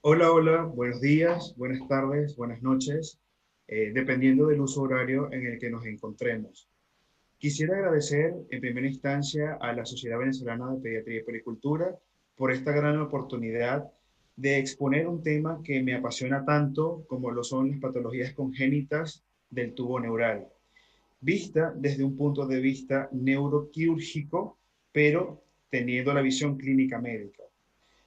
Hola, hola, buenos días, buenas tardes, buenas noches, dependiendo del uso horario en el que nos encontremos. Quisiera agradecer en primera instancia a la Sociedad Venezolana de Pediatría y Pericultura por esta gran oportunidad de exponer un tema que me apasiona tanto como lo son las patologías congénitas del tubo neural, vista desde un punto de vista neuroquirúrgico, pero teniendo la visión clínica médica.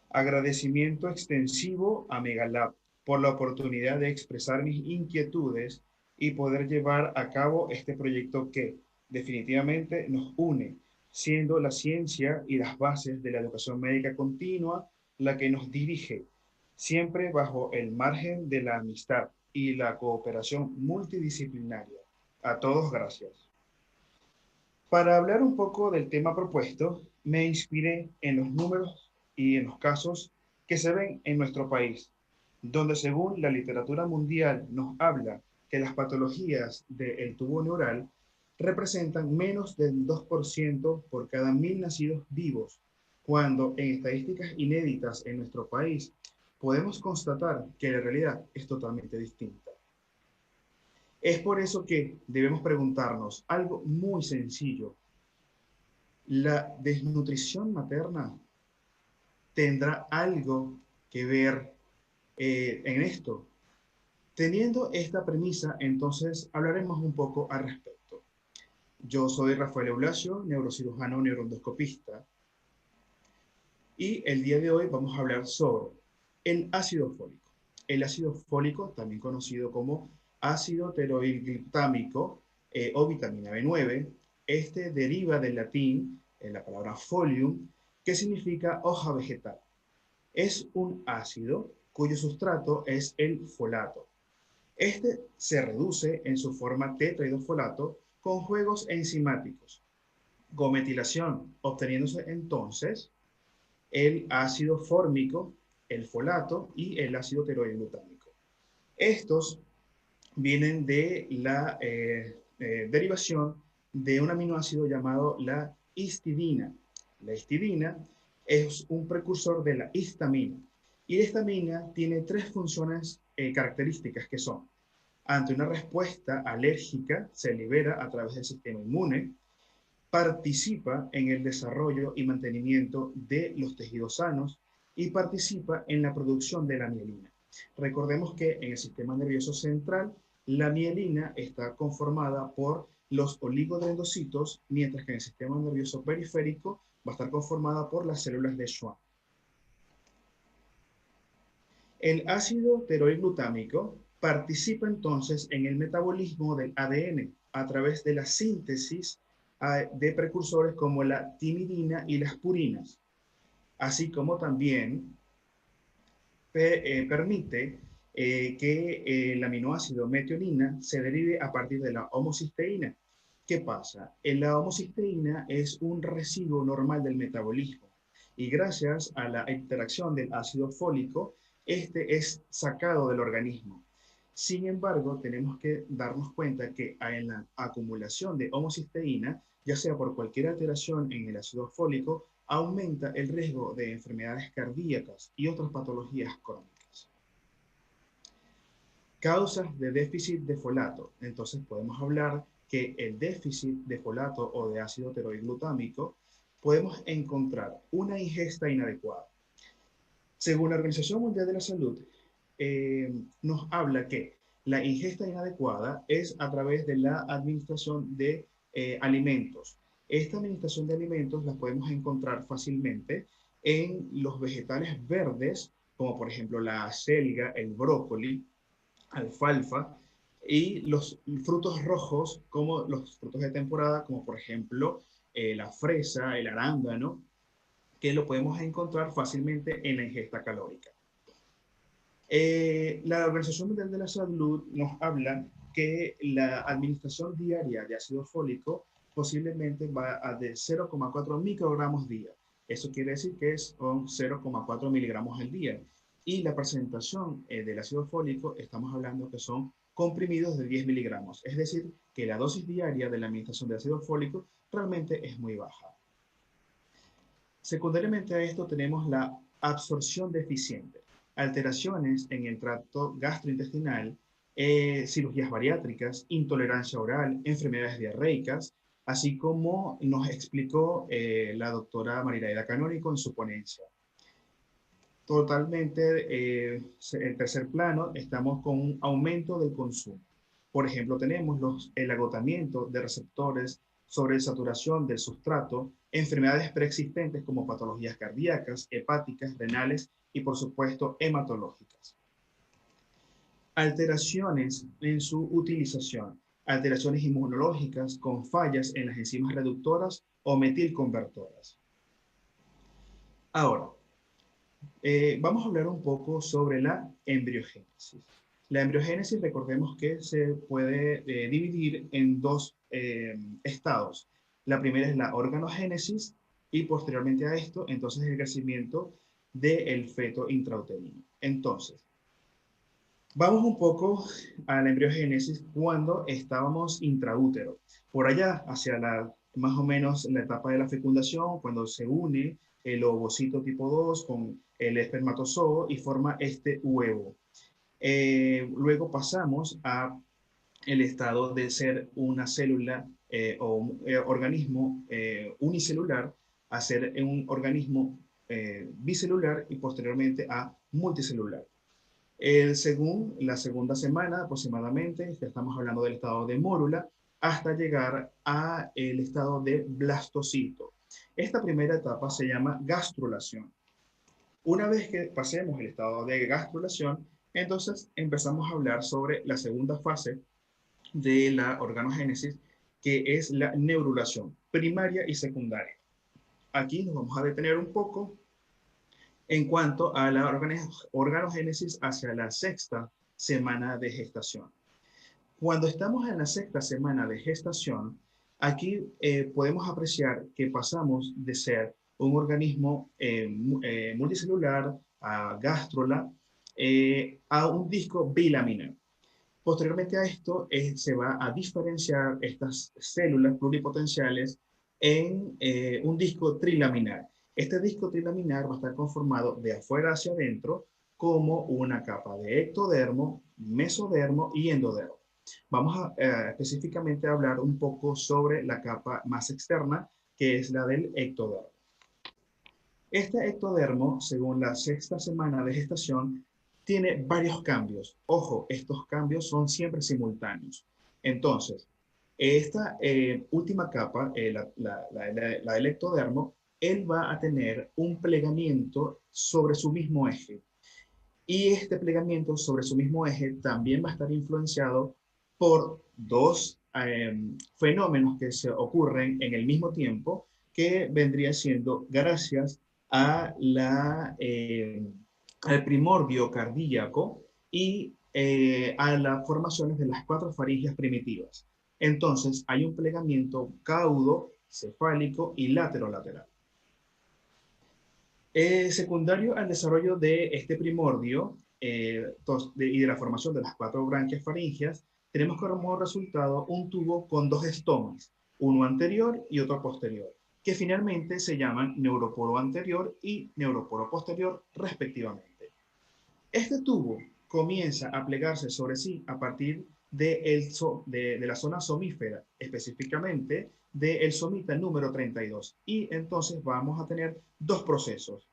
Agradecimiento extensivo a Megalab por la oportunidad de expresar mis inquietudes y poder llevar a cabo este proyecto que definitivamente nos une, siendo la ciencia y las bases de la educación médica continua la que nos dirige, siempre bajo el margen de la amistad y la cooperación multidisciplinaria. A todos, gracias. Para hablar un poco del tema propuesto, me inspiré en los números y en los casos que se ven en nuestro país, donde según la literatura mundial nos habla que las patologías del tubo neural representan menos del 2% por cada 1.000 nacidos vivos, cuando en estadísticas inéditas en nuestro país podemos constatar que la realidad es totalmente distinta. Es por eso que debemos preguntarnos algo muy sencillo. ¿La desnutrición materna tendrá algo que ver en esto? Teniendo esta premisa, entonces hablaremos un poco al respecto. Yo soy Rafael Eulasio, neurocirujano neuroendoscopista, y el día de hoy vamos a hablar sobre el ácido fólico. El ácido fólico, también conocido como ácido teroilgliptámico o vitamina B9, este deriva del latín en la palabra folium, que significa hoja vegetal. Es un ácido cuyo sustrato es el folato. Este se reduce en su forma tetrahidrofolato con juegos enzimáticos, gometilación, obteniéndose entonces el ácido fórmico, el folato y el ácido teroiglutámico. Estos vienen de la derivación de un aminoácido llamado la histidina. La histidina es un precursor de la histamina y la histamina tiene tres funciones características que son: ante una respuesta alérgica se libera a través del sistema inmune, participa en el desarrollo y mantenimiento de los tejidos sanos y participa en la producción de la mielina. Recordemos que en el sistema nervioso central, la mielina está conformada por los oligodendrocitos, mientras que en el sistema nervioso periférico va a estar conformada por las células de Schwann. El ácido teroiglutámico participa entonces en el metabolismo del ADN a través de la síntesis de precursores como la timidina y las purinas, así como también permite que el aminoácido metionina se derive a partir de la homocisteína. ¿Qué pasa? La homocisteína es un residuo normal del metabolismo y gracias a la interacción del ácido fólico, este es sacado del organismo. Sin embargo, tenemos que darnos cuenta que en la acumulación de homocisteína, ya sea por cualquier alteración en el ácido fólico, aumenta el riesgo de enfermedades cardíacas y otras patologías crónicas. Causas de déficit de folato. Entonces podemos hablar que el déficit de folato o de ácido teroiglutámico podemos encontrar una ingesta inadecuada. Según la Organización Mundial de la Salud, nos habla que la ingesta inadecuada es a través de la administración de alimentos. Esta administración de alimentos la podemos encontrar fácilmente en los vegetales verdes, como por ejemplo la acelga, el brócoli, alfalfa, y los frutos rojos, como los frutos de temporada, como por ejemplo la fresa, el arándano, que lo podemos encontrar fácilmente en la ingesta calórica. La Organización Mundial de la Salud nos habla que la administración diaria de ácido fólico posiblemente va a de 0,4 microgramos día. Eso quiere decir que son 0,4 miligramos al día. Y la presentación del ácido fólico, estamos hablando que son comprimidos de 10 miligramos. Es decir, que la dosis diaria de la administración de ácido fólico realmente es muy baja. Secundariamente a esto tenemos la absorción deficiente. alteraciones en el tracto gastrointestinal, cirugías bariátricas, intolerancia oral, enfermedades diarreicas, así como nos explicó la doctora Marilaida Canónico en su ponencia. Totalmente, en tercer plano, estamos con un aumento del consumo. Por ejemplo, tenemos el agotamiento de receptores, sobresaturación del sustrato, enfermedades preexistentes como patologías cardíacas, hepáticas, renales y, por supuesto, hematológicas. Alteraciones en su utilización, alteraciones inmunológicas con fallas en las enzimas reductoras o metilconvertoras. Ahora, vamos a hablar un poco sobre la embriogénesis. La embriogénesis, recordemos que se puede dividir en dos estados. La primera es la organogénesis y posteriormente a esto, entonces el crecimiento del feto intrauterino. Entonces, vamos un poco a la embriogénesis cuando estábamos intraútero. Por allá, hacia más o menos la etapa de la fecundación, cuando se une el ovocito tipo 2 con el espermatozoo y forma este huevo. Luego pasamos a el estado de ser una célula o un organismo unicelular a ser un organismo bicelular y posteriormente a multicelular. Según la segunda semana aproximadamente, estamos hablando del estado de mórula, hasta llegar al estado de blastocito. Esta primera etapa se llama gastrulación. Una vez que pasemos el estado de gastrulación, entonces empezamos a hablar sobre la segunda fase de la organogénesis, que es la neurulación primaria y secundaria. Aquí nos vamos a detener un poco en cuanto a la organogénesis hacia la sexta semana de gestación. Cuando estamos en la sexta semana de gestación, aquí podemos apreciar que pasamos de ser un organismo multicelular, a gástrula, a un disco bilaminar. Posteriormente a esto, se va a diferenciar estas células pluripotenciales en un disco trilaminar. Este disco trilaminar va a estar conformado de afuera hacia adentro como una capa de ectodermo, mesodermo y endodermo. Vamos a específicamente hablar un poco sobre la capa más externa, que es la del ectodermo. Este ectodermo, según la sexta semana de gestación, tiene varios cambios. Ojo, estos cambios son siempre simultáneos. Entonces, esta última capa, la del ectodermo, él va a tener un plegamiento sobre su mismo eje. Y este plegamiento sobre su mismo eje también va a estar influenciado por dos fenómenos que se ocurren en el mismo tiempo, que vendría siendo gracias a al primordio cardíaco y a las formaciones de las cuatro faringias primitivas. Entonces, hay un plegamiento caudo, cefálico y laterolateral. Secundario al desarrollo de este primordio y de la formación de las cuatro branquias faringias, tenemos como resultado un tubo con dos estomas, uno anterior y otro posterior, que finalmente se llaman neuroporo anterior y neuroporo posterior respectivamente. Este tubo comienza a plegarse sobre sí a partir de la zona somífera, específicamente del somita número 32. Y entonces vamos a tener dos procesos.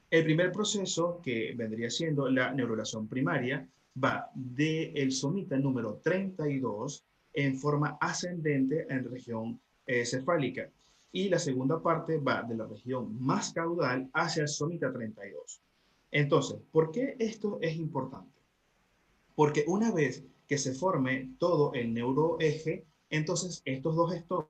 El primer proceso, que vendría siendo la neurulación primaria, va del somita número 32 en forma ascendente en región cefálica. Y la segunda parte va de la región más caudal hacia el somita 32. Entonces, ¿por qué esto es importante? Porque una vez que se forme todo el neuroeje, entonces estos dos estomas,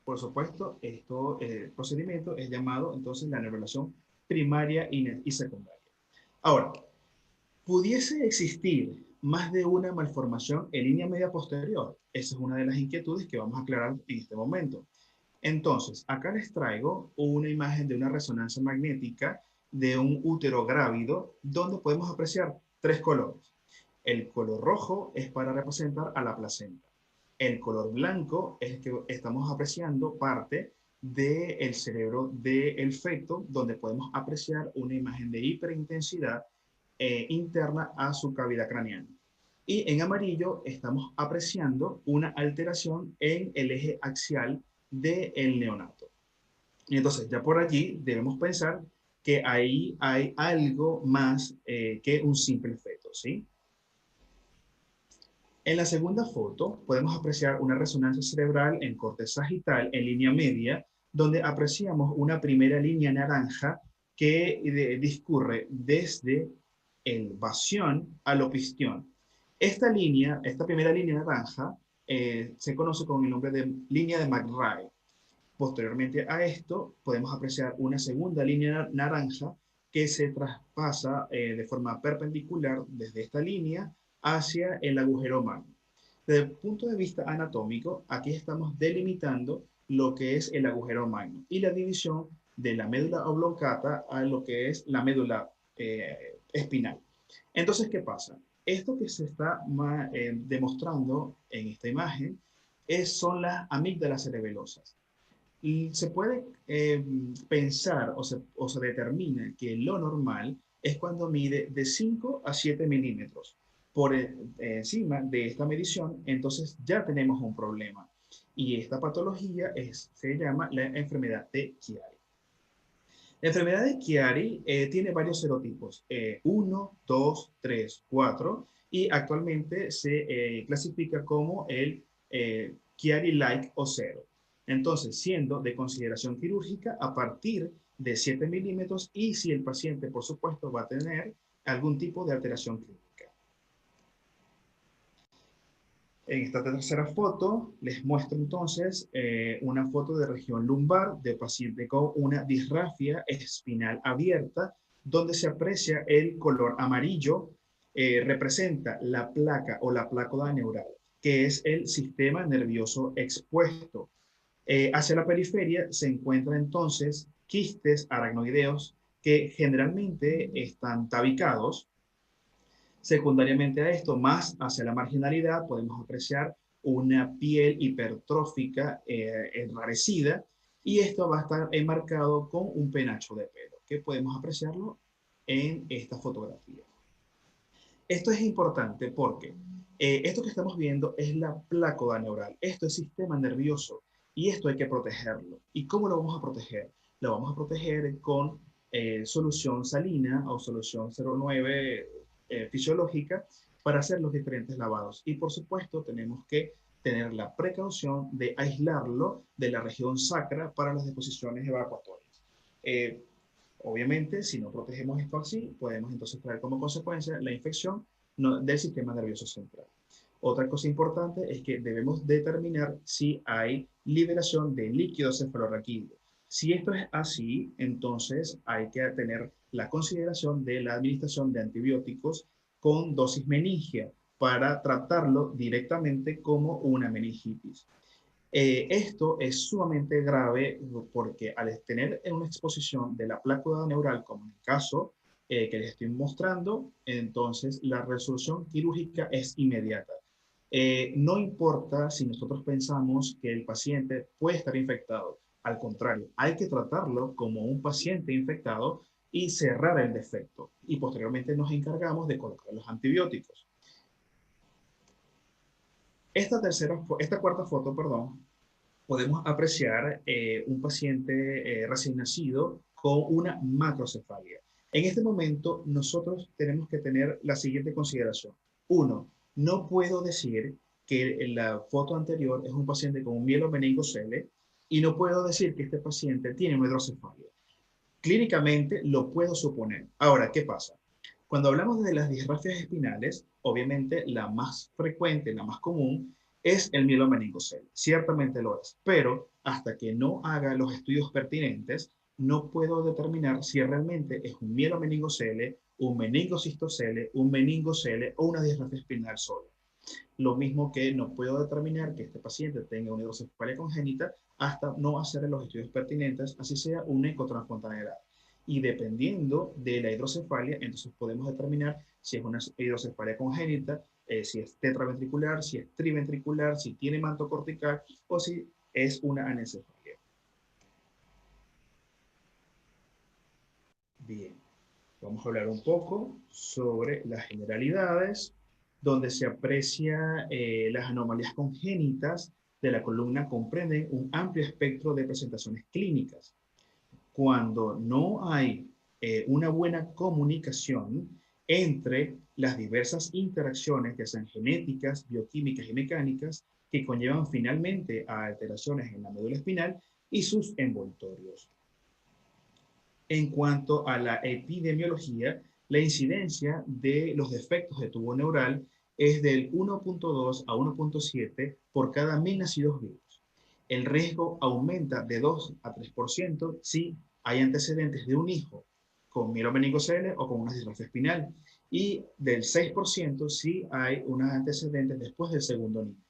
por supuesto, este procedimiento es llamado entonces la neurulación primaria y secundaria. Ahora, ¿pudiese existir más de una malformación en línea media posterior? Esa es una de las inquietudes que vamos a aclarar en este momento. Entonces, acá les traigo una imagen de una resonancia magnética de un útero grávido, donde podemos apreciar tres colores. El color rojo es para representar a la placenta. El color blanco es que estamos apreciando parte del cerebro del feto, donde podemos apreciar una imagen de hiperintensidad interna a su cavidad craneana. Y en amarillo estamos apreciando una alteración en el eje axial del neonato. Y entonces, ya por allí debemos pensar que ahí hay algo más que un simple feto, ¿sí? En la segunda foto podemos apreciar una resonancia cerebral en corte sagital en línea media, donde apreciamos una primera línea naranja que discurre desde el bastión al opistión. Esta primera línea naranja se conoce con el nombre de línea de McRae. Posteriormente a esto, podemos apreciar una segunda línea naranja que se traspasa de forma perpendicular desde esta línea hacia el agujero magno. Desde el punto de vista anatómico, aquí estamos delimitando lo que es el agujero magno y la división de la médula oblongata a lo que es la médula espinal. Entonces, ¿qué pasa? Esto que se está demostrando en esta imagen son las amígdalas cerebelosas. Y se puede pensar o se determina que lo normal es cuando mide de 5 a 7 milímetros. Por encima de esta medición, entonces ya tenemos un problema. Y esta patología se llama la enfermedad de Chiari. La enfermedad de Chiari tiene varios serotipos, 1, 2, 3, 4, y actualmente se clasifica como el Chiari-like o 0. Entonces, siendo de consideración quirúrgica a partir de 7 milímetros y si el paciente, por supuesto, va a tener algún tipo de alteración clínica. En esta tercera foto les muestro entonces una foto de región lumbar de paciente con una disrafia espinal abierta, donde se aprecia el color amarillo, representa la placa o la plácoda neural, que es el sistema nervioso expuesto. Hacia la periferia se encuentran entonces quistes aracnoideos que generalmente están tabicados. Secundariamente a esto, más hacia la marginalidad, podemos apreciar una piel hipertrófica enrarecida y esto va a estar enmarcado con un penacho de pelo, que podemos apreciarlo en esta fotografía. Esto es importante porque esto que estamos viendo es la plácoda neural, esto es sistema nervioso y esto hay que protegerlo. ¿Y cómo lo vamos a proteger? Lo vamos a proteger con solución salina o solución 09 fisiológica para hacer los diferentes lavados. Y por supuesto tenemos que tener la precaución de aislarlo de la región sacra para las deposiciones evacuatorias. Obviamente, si no protegemos esto así, podemos entonces traer como consecuencia la infección del sistema nervioso central. Otra cosa importante es que debemos determinar si hay liberación de líquido cefalorraquídeo. Si esto es así, entonces hay que tener la consideración de la administración de antibióticos con dosis meningia para tratarlo directamente como una meningitis. Esto es sumamente grave porque al tener una exposición de la plácula neural, como en el caso que les estoy mostrando, entonces la resolución quirúrgica es inmediata. No importa si nosotros pensamos que el paciente puede estar infectado, al contrario, hay que tratarlo como un paciente infectado y cerrar el defecto. Y posteriormente nos encargamos de colocar los antibióticos. Esta cuarta foto, perdón, podemos apreciar un paciente recién nacido con una macrocefalia. En este momento, nosotros tenemos que tener la siguiente consideración. Uno, no puedo decir que en la foto anterior es un paciente con un mielomeningocele y no puedo decir que este paciente tiene una hidrocefalia. Clínicamente lo puedo suponer. Ahora, ¿qué pasa? Cuando hablamos de las disrafias espinales, obviamente la más frecuente, la más común, es el mielomeningocele. Ciertamente lo es, pero hasta que no haga los estudios pertinentes, no puedo determinar si realmente es un mielomeningocele, un meningocistocele, un meningocele o una disrafia espinal sola. Lo mismo que no puedo determinar que este paciente tenga una hidrocefalia congénita hasta no hacer los estudios pertinentes, así sea un eco transfrontal. y dependiendo de la hidrocefalia, entonces podemos determinar si es una hidrocefalia congénita, si es tetraventricular, si es triventricular, si tiene manto cortical o si es una anencefalia. Bien, vamos a hablar un poco sobre las generalidades, donde se aprecia las anomalías congénitas de la columna comprenden un amplio espectro de presentaciones clínicas. Cuando no hay una buena comunicación entre las diversas interacciones, que sean genéticas, bioquímicas y mecánicas, que conllevan finalmente a alteraciones en la médula espinal y sus envoltorios. En cuanto a la epidemiología, la incidencia de los defectos de tubo neural es del 1.2 a 1.7 por cada 1000 nacidos vivos. El riesgo aumenta de 2 a 3% si hay antecedentes de un hijo con mielomeningocele o con una disrofia espinal, y del 6% si hay unos antecedentes después del segundo niño.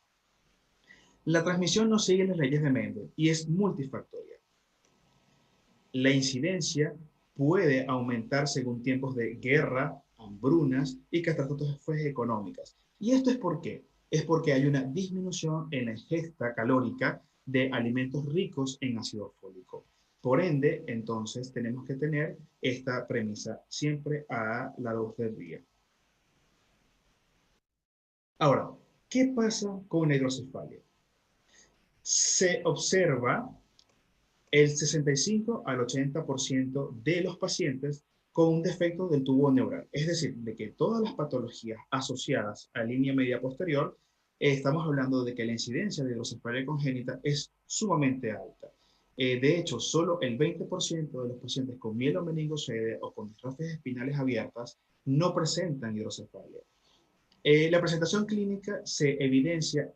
La transmisión no sigue las leyes de Mendel y es multifactorial. La incidencia puede aumentar según tiempos de guerra, hambrunas y catástrofes económicas. ¿Y esto es por qué? Es porque hay una disminución en la ingesta calórica de alimentos ricos en ácido fólico. Por ende, entonces, tenemos que tener esta premisa siempre a la luz del día. Ahora, ¿qué pasa con la hidrocefalia? Se observa el 65 al 80% de los pacientes con un defecto del tubo neural. Es decir, de que todas las patologías asociadas a línea media posterior, estamos hablando de que la incidencia de hidrocefalia congénita es sumamente alta. De hecho, solo el 20% de los pacientes con mielomeningocele o con distrofias espinales abiertas no presentan hidrocefalia. La presentación clínica se evidencia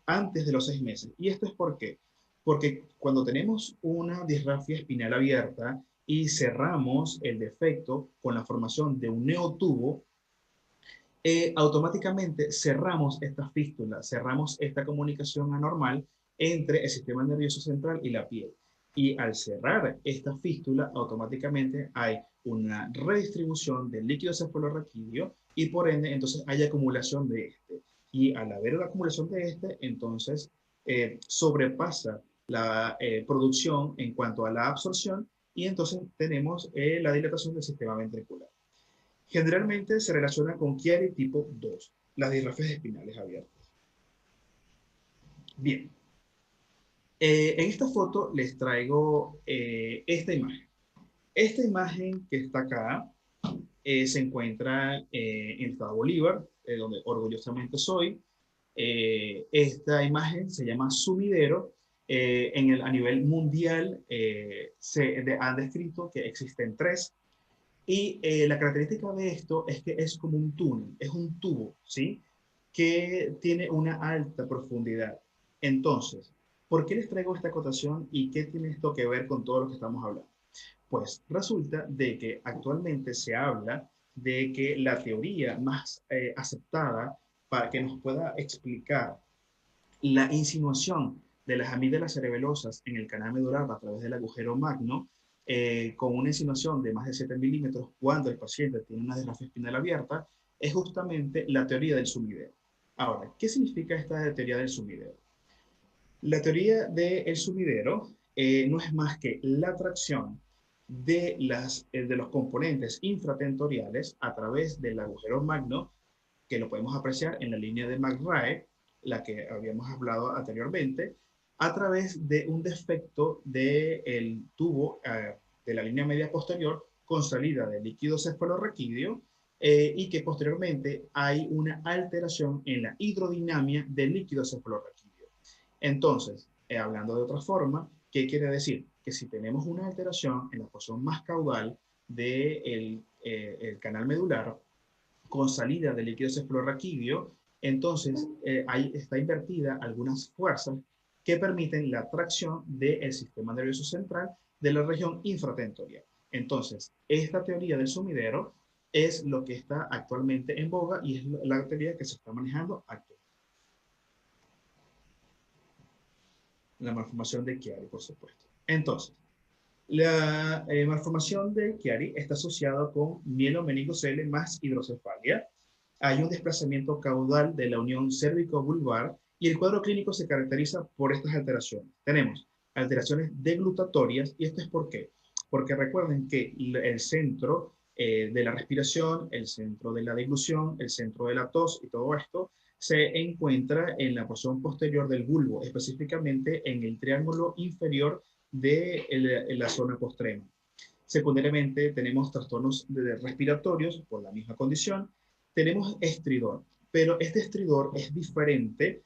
antes de los 6 meses. ¿Y esto es por qué? Porque cuando tenemos una disrafia espinal abierta y cerramos el defecto con la formación de un neotubo, automáticamente cerramos esta fístula, cerramos esta comunicación anormal entre el sistema nervioso central y la piel. Y al cerrar esta fístula, automáticamente hay una redistribución del líquido cefalorraquídeo y por ende, entonces hay acumulación de este. Y al haber la acumulación de este, entonces sobrepasa la producción en cuanto a la absorción y entonces tenemos la dilatación del sistema ventricular. Generalmente se relaciona con Chiari tipo 2, las disrafias espinales abiertas. Bien, en esta foto les traigo esta imagen. Esta imagen que está acá se encuentra en el estado Bolívar, donde orgullosamente soy. Esta imagen se llama sumidero. A nivel mundial han descrito que existen tres. Y la característica de esto es que es como un túnel, es un tubo, ¿sí? Que tiene una alta profundidad. Entonces, ¿por qué les traigo esta acotación y qué tiene esto que ver con todo lo que estamos hablando? Pues resulta de que actualmente se habla de que la teoría más aceptada para que nos pueda explicar la insinuación de las amígdalas cerebelosas en el canal medular a través del agujero magno, con una insinuación de más de 7 milímetros cuando el paciente tiene una disrafia espinal abierta, es justamente la teoría del sumidero. Ahora, ¿qué significa esta teoría del sumidero? La teoría del sumidero no es más que la tracción de los componentes infratentoriales a través del agujero magno, que lo podemos apreciar en la línea de McRae, la que habíamos hablado anteriormente, a través de un defecto del tubo de la línea media posterior con salida de líquido cefalorraquídeo y que posteriormente hay una alteración en la hidrodinamia del líquido cefalorraquídeo. Entonces, hablando de otra forma, ¿qué quiere decir? Que si tenemos una alteración en la porción más caudal del el canal medular, con salida de líquido cefalorraquídeo, entonces ahí está invertida algunas fuerzas que permiten la tracción del sistema nervioso central de la región infratentorial. Entonces, esta teoría del sumidero es lo que está actualmente en boga y es la teoría que se está manejando actualmente. La malformación de Chiari, por supuesto. Entonces, La malformación de Chiari está asociada con mielomeningocele más hidrocefalia. Hay un desplazamiento caudal de la unión cérvico-vulvar y el cuadro clínico se caracteriza por estas alteraciones. Tenemos alteraciones deglutatorias, y esto es por qué. Porque recuerden que el centro de la respiración, el centro de la deglución, el centro de la tos y todo esto se encuentra en la porción posterior del bulbo, específicamente en el triángulo inferior de la zona postrema. Secundariamente, tenemos trastornos respiratorios por la misma condición. Tenemos estridor, pero este estridor es diferente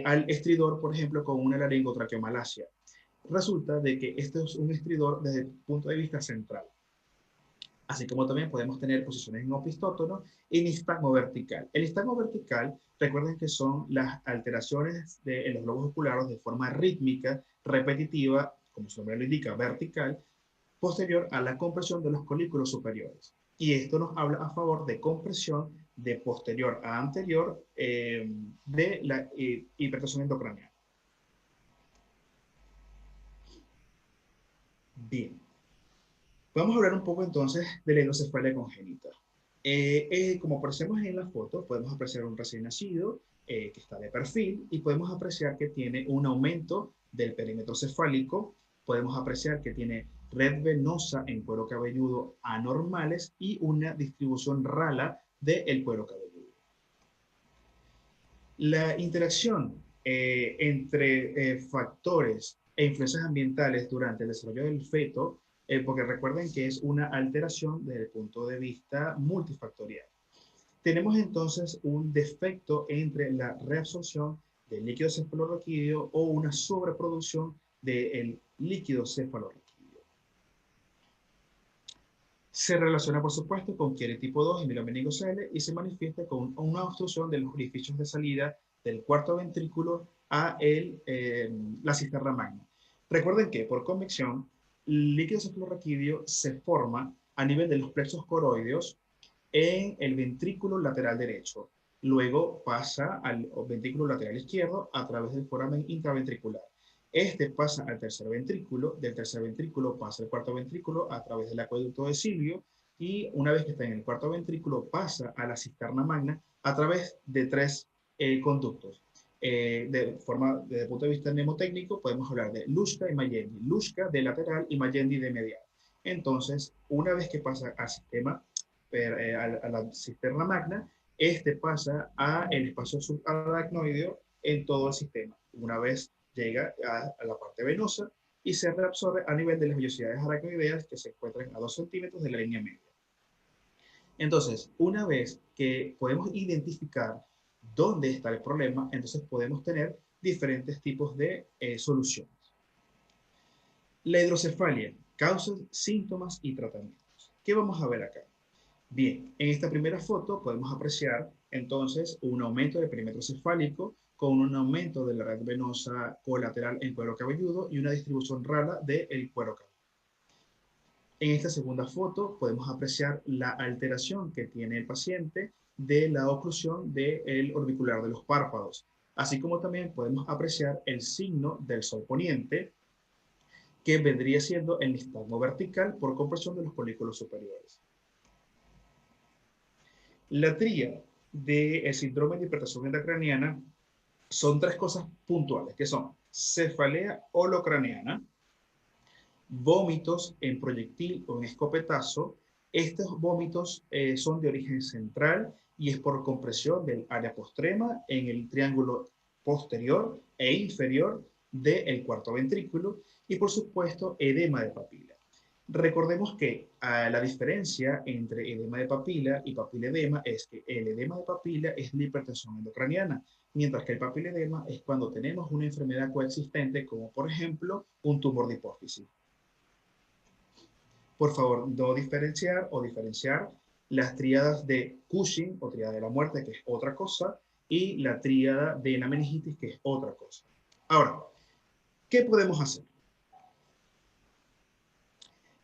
al estridor, por ejemplo, con una laringotraqueomalacia. Resulta de que este es un estridor desde el punto de vista central. Así como también podemos tener posiciones en opistótono y nistagmo vertical. El nistagmo vertical, recuerden que son las alteraciones en los globos oculares de forma rítmica, repetitiva, como su nombre lo indica, vertical, posterior a la compresión de los colículos superiores. Y esto nos habla a favor de compresión de posterior a anterior de la hipertensión endocraniana. Bien, vamos a hablar un poco entonces de la hidrocefalia congénita. Como apreciamos en la foto, podemos apreciar un recién nacido que está de perfil y podemos apreciar que tiene un aumento del perímetro cefálico, podemos apreciar que tiene red venosa en cuero cabelludo anormales y una distribución rala del cuero cabelludo. La interacción entre factores e influencias ambientales durante el desarrollo del feto, porque recuerden que es una alteración desde el punto de vista multifactorial. Tenemos entonces un defecto entre la reabsorción del líquido cefalorraquídeo o una sobreproducción del líquido cefalorraquídeo. Se relaciona, por supuesto, con Chiari tipo 2 y mielomeningocele y se manifiesta con una obstrucción de los orificios de salida del cuarto ventrículo a la cisterna magna. Recuerden que, por convección, el líquido cefalorraquídeo se forma a nivel de los plexos coroideos en el ventrículo lateral derecho. Luego pasa al ventrículo lateral izquierdo a través del foramen intraventricular. Este pasa al tercer ventrículo, del tercer ventrículo pasa al cuarto ventrículo a través del acueducto de Silvio y una vez que está en el cuarto ventrículo pasa a la cisterna magna a través de tres conductos. Desde el punto de vista mnemotécnico podemos hablar de Luschka y Mayendi. Luschka de lateral y Mayendi de medial. Entonces, una vez que pasa al sistema, a la cisterna magna, este pasa al espacio subaracnoideo en todo el sistema. Una vez llega a la parte venosa y se reabsorbe a nivel de las vellosidades aracnoideas que se encuentran a 2 centímetros de la línea media. Entonces, una vez que podemos identificar dónde está el problema, entonces podemos tener diferentes tipos de soluciones. La hidrocefalia, causas, síntomas y tratamientos. ¿Qué vamos a ver acá? Bien, en esta primera foto podemos apreciar entonces un aumento del perímetro cefálico con un aumento de la red venosa colateral en cuero cabelludo y una distribución rara del cuero cabelludo. En esta segunda foto podemos apreciar la alteración que tiene el paciente de la oclusión del orbicular de los párpados, así como también podemos apreciar el signo del sol poniente, que vendría siendo el nistagmo vertical por compresión de los folículos superiores. La tríada del síndrome de hipertensión intracraniana son tres cosas puntuales, que son cefalea holocraneana, vómitos en proyectil o en escopetazo. Estos vómitos son de origen central y es por compresión del área postrema en el triángulo posterior e inferior del cuarto ventrículo y, por supuesto, edema de papila. Recordemos que la diferencia entre edema de papila y papiledema es que el edema de papila es la hipertensión endocraniana, mientras que el papiledema es cuando tenemos una enfermedad coexistente, como por ejemplo un tumor de hipófisis. Por favor, no diferenciar o diferenciar las tríadas de Cushing o tríada de la muerte, que es otra cosa, y la tríada de la meningitis, que es otra cosa. Ahora, ¿qué podemos hacer?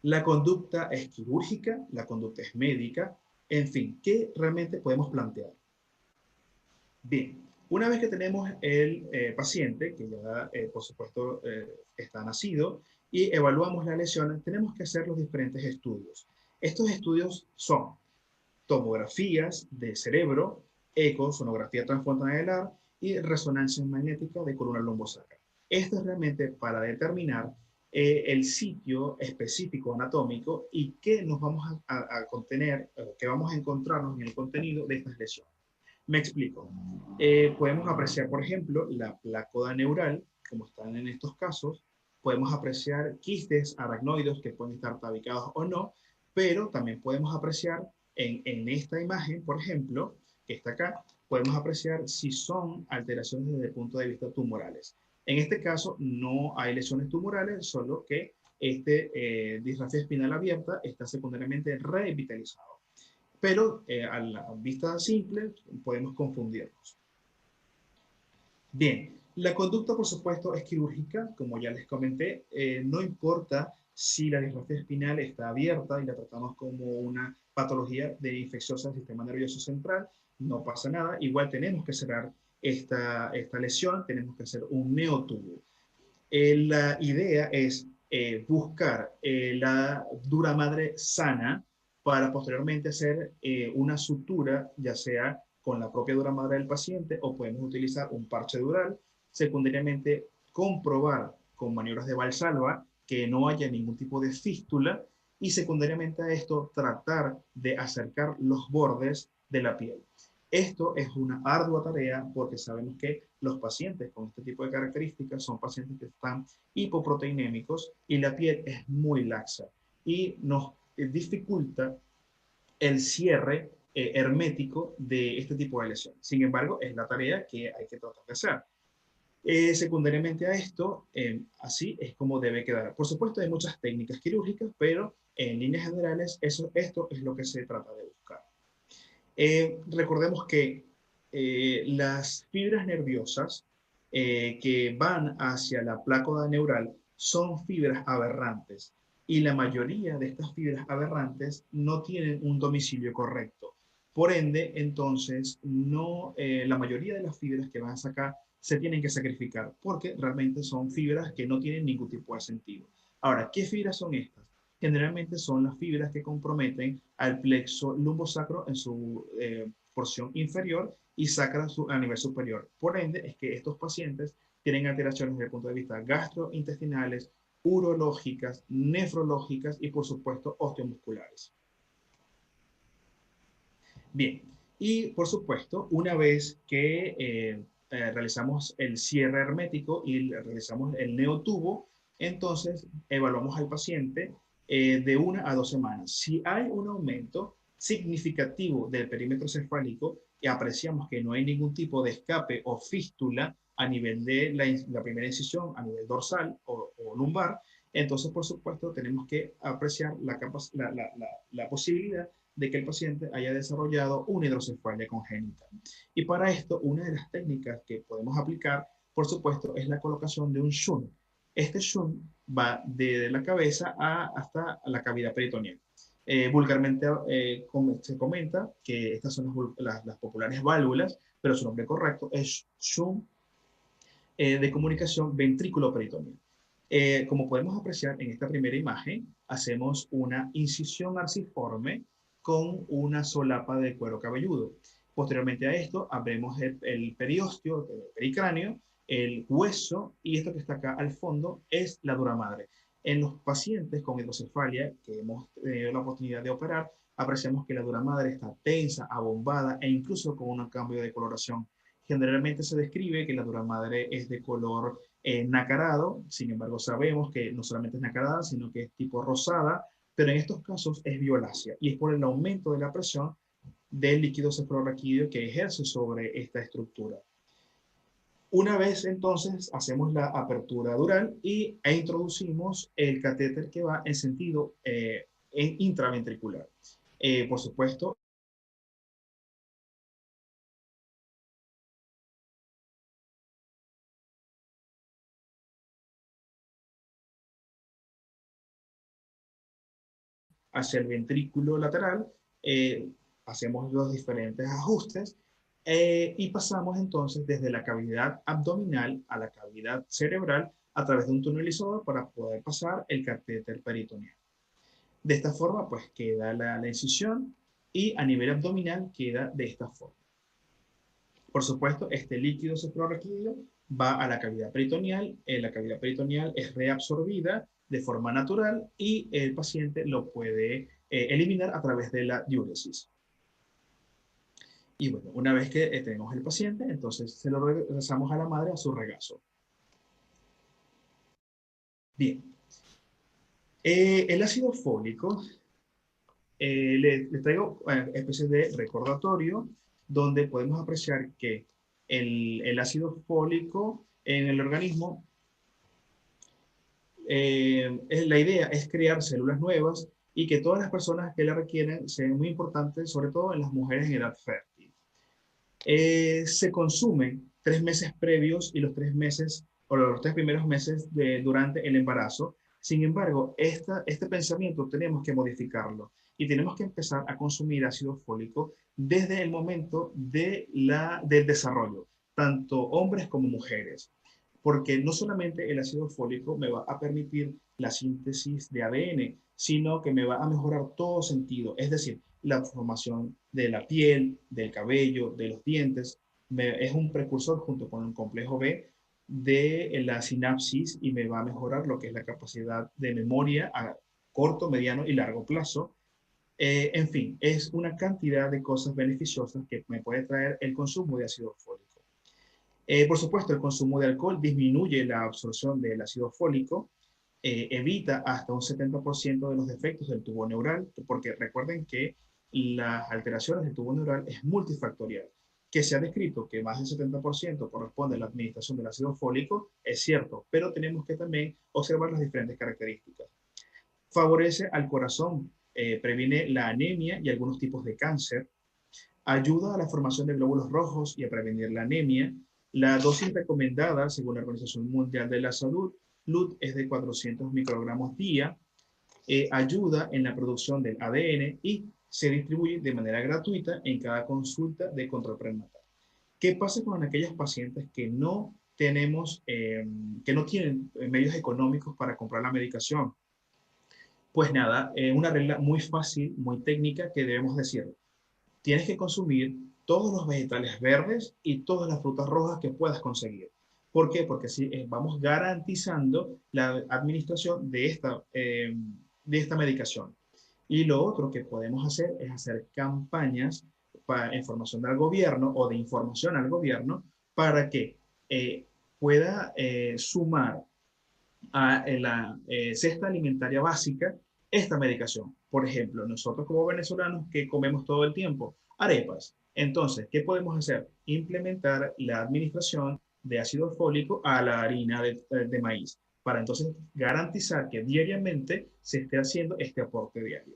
La conducta es quirúrgica, la conducta es médica, en fin, ¿qué realmente podemos plantear? Bien, una vez que tenemos el paciente, que ya por supuesto está nacido, y evaluamos la lesión, tenemos que hacer los diferentes estudios. Estos estudios son tomografías de cerebro, eco, sonografía transfontanelar y resonancia magnética de columna lumbosacra. Esto es realmente para determinar el sitio específico anatómico y qué nos vamos a contener, qué vamos a encontrarnos en el contenido de estas lesiones. Me explico. Podemos apreciar, por ejemplo, la plácoda neural, como están en estos casos. Podemos apreciar quistes aracnoides que pueden estar tabicados o no, pero también podemos apreciar en esta imagen, por ejemplo, que está acá, podemos apreciar si son alteraciones desde el punto de vista tumorales. En este caso no hay lesiones tumorales, solo que disrafia espinal abierta está secundariamente revitalizado. Pero a la vista simple podemos confundirnos. Bien, la conducta, por supuesto, es quirúrgica, como ya les comenté. No importa si la disrofia espinal está abierta y la tratamos como una patología de infecciosa del sistema nervioso central, no pasa nada. Igual tenemos que cerrar esta lesión, tenemos que hacer un neotubo. La idea es buscar la dura madre sana para posteriormente hacer una sutura, ya sea con la propia dura madre del paciente o podemos utilizar un parche dural. Secundariamente, comprobar con maniobras de Valsalva que no haya ningún tipo de fístula y secundariamente a esto tratar de acercar los bordes de la piel. Esto es una ardua tarea porque sabemos que los pacientes con este tipo de características son pacientes que están hipoproteinémicos y la piel es muy laxa y nos dificulta el cierre hermético de este tipo de lesión. Sin embargo, es la tarea que hay que tratar de hacer. Secundariamente a esto, así es como debe quedar. Por supuesto, hay muchas técnicas quirúrgicas, pero en líneas generales, esto es lo que se trata de buscar. Recordemos que las fibras nerviosas que van hacia la plácoda neural son fibras aberrantes y la mayoría de estas fibras aberrantes no tienen un domicilio correcto. Por ende, entonces, la mayoría de las fibras que van a sacar se tienen que sacrificar porque realmente son fibras que no tienen ningún tipo de sentido. Ahora, ¿qué fibras son estas? Generalmente son las fibras que comprometen al plexo lumbosacro en su porción inferior y sacra a nivel superior. Por ende, es que estos pacientes tienen alteraciones desde el punto de vista gastrointestinales, urológicas, nefrológicas y, por supuesto, osteomusculares. Bien, y por supuesto, una vez que realizamos el cierre hermético y realizamos el neotubo, entonces evaluamos al paciente de 1 a 2 semanas. Si hay un aumento significativo del perímetro cefálico y apreciamos que no hay ningún tipo de escape o fístula a nivel de la primera incisión, a nivel dorsal o lumbar, entonces, por supuesto, tenemos que apreciar la posibilidad de que el paciente haya desarrollado una hidrocefalia congénita. Y para esto, una de las técnicas que podemos aplicar, por supuesto, es la colocación de un shunt. Este shunt va de la cabeza hasta la cavidad peritoneal. Vulgarmente se comenta que estas son las populares válvulas, pero su nombre correcto es shunt de comunicación ventrículo-peritoneal. Como podemos apreciar en esta primera imagen, hacemos una incisión arciforme con una solapa de cuero cabelludo. Posteriormente a esto, abrimos el periósteo, el pericráneo, el hueso, y esto que está acá al fondo es la dura madre. En los pacientes con hidrocefalia que hemos tenido la oportunidad de operar, apreciamos que la dura madre está tensa, abombada e incluso con un cambio de coloración. Generalmente se describe que la dura madre es de color nacarado, sin embargo sabemos que no solamente es nacarada, sino que es tipo rosada, pero en estos casos es violácea y es por el aumento de la presión del líquido cefalorraquídeo que ejerce sobre esta estructura. Una vez entonces hacemos la apertura dural e introducimos el catéter que va en sentido intraventricular. Por supuesto, hacia el ventrículo lateral, hacemos los diferentes ajustes y pasamos entonces desde la cavidad abdominal a la cavidad cerebral a través de un tunelizador para poder pasar el catéter peritoneal. De esta forma, pues queda la incisión y a nivel abdominal queda de esta forma. Por supuesto, este líquido suprarraquídeo va a la cavidad peritoneal, la cavidad peritoneal es reabsorbida de forma natural y el paciente lo puede eliminar a través de la diuresis. Y bueno, una vez que tenemos el paciente, entonces se lo regresamos a la madre a su regazo. Bien, el ácido fólico, les traigo especies de recordatorio donde podemos apreciar que el ácido fólico en el organismo, la idea es crear células nuevas y que todas las personas que la requieren sean muy importantes, sobre todo en las mujeres en edad fértil. Se consumen 3 meses previos y los 3 meses, o los 3 primeros meses durante el embarazo. Sin embargo, este pensamiento tenemos que modificarlo y tenemos que empezar a consumir ácido fólico desde el momento del desarrollo, tanto hombres como mujeres, porque no solamente el ácido fólico me va a permitir la síntesis de ADN, sino que me va a mejorar todo sentido, es decir, la formación de la piel, del cabello, de los dientes, es un precursor junto con el complejo B de la sinapsis y me va a mejorar lo que es la capacidad de memoria a corto, mediano y largo plazo. En fin, es una cantidad de cosas beneficiosas que me puede traer el consumo de ácido fólico. Por supuesto, el consumo de alcohol disminuye la absorción del ácido fólico, evita hasta un 70% de los defectos del tubo neural, porque recuerden que las alteraciones del tubo neural es multifactorial. Que se ha descrito que más del 70% corresponde a la administración del ácido fólico, es cierto, pero tenemos que también observar las diferentes características. Favorece al corazón, previene la anemia y algunos tipos de cáncer, ayuda a la formación de glóbulos rojos y a prevenir la anemia. La dosis recomendada, según la Organización Mundial de la Salud, es de 400 microgramos día, ayuda en la producción del ADN y se distribuye de manera gratuita en cada consulta de control prenatal. ¿Qué pasa con aquellas pacientes que no tenemos, que no tienen medios económicos para comprar la medicación? Pues nada, una regla muy fácil, muy técnica que debemos decir: tienes que consumir todos los vegetales verdes y todas las frutas rojas que puedas conseguir. ¿Por qué? Porque así vamos garantizando la administración de esta medicación. Y lo otro que podemos hacer es hacer campañas para información al gobierno o de información al gobierno para que pueda sumar a la cesta alimentaria básica esta medicación. Por ejemplo, nosotros como venezolanos que comemos todo el tiempo arepas. Entonces, ¿qué podemos hacer? Implementar la administración de ácido fólico a la harina de maíz para entonces garantizar que diariamente se esté haciendo este aporte diario.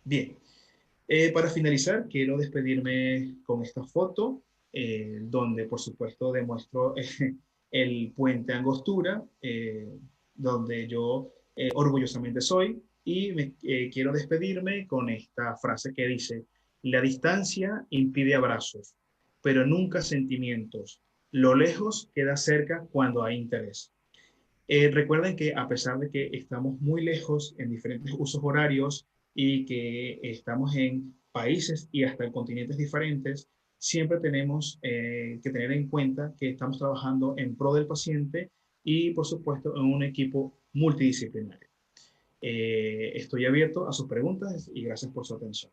Bien, para finalizar, quiero despedirme con esta foto, donde por supuesto demuestro el puente Angostura, donde yo orgullosamente soy, y quiero despedirme con esta frase que dice: la distancia impide abrazos, pero nunca sentimientos. Lo lejos queda cerca cuando hay interés. Recuerden que a pesar de que estamos muy lejos en diferentes usos horarios y que estamos en países y hasta en continentes diferentes, siempre tenemos que tener en cuenta que estamos trabajando en pro del paciente y, por supuesto, en un equipo multidisciplinario. Estoy abierto a sus preguntas y gracias por su atención.